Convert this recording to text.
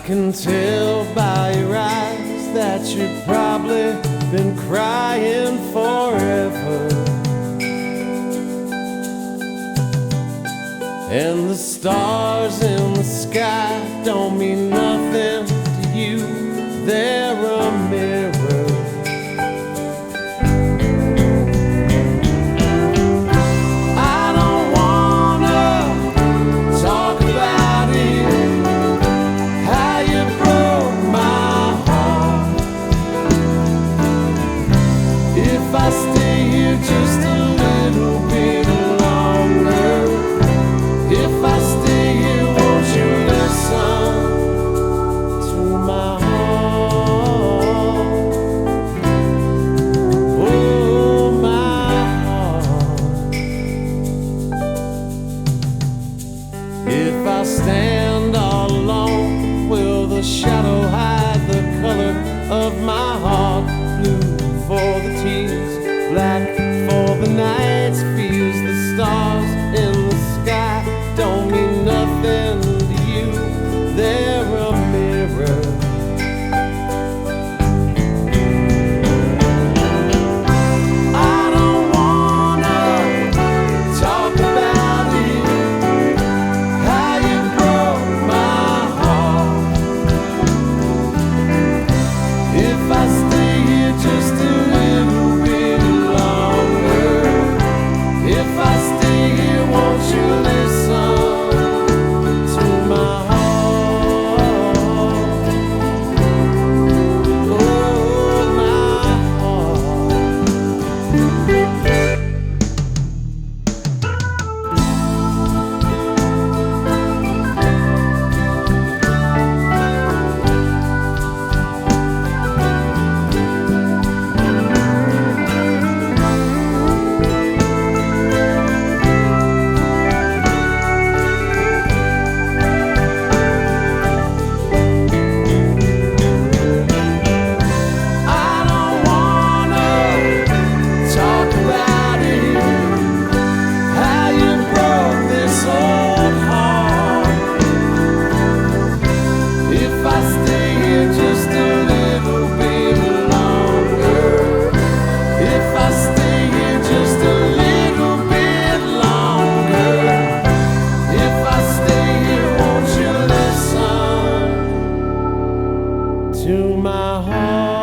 can tell by your eyes that you've probably been crying forever. And the stars in the sky don't mean nothing to you, they're a mirror. I don't wanna talk about it, how you broke my heart. If I stay here just a little bit longer, if I stay here, won't you listen to my heart? Oh, my heart. If I stand all alone, will the shadow hide the color of my heart? Blue for the tears, black for the nights, feels the stars in the sky don't mean nothing to you, they're a mirror. I don't wanna talk about it, how you broke my heart. If I stay here just a little bit longer, if I stay here, won't you listen to my heart? Oh, my heart. I don't wanna talk about it, how you broke this old heart. If I stay here just a little bit longer, if I stay here just a little bit longer, if I stay here, won't you listen to my heart?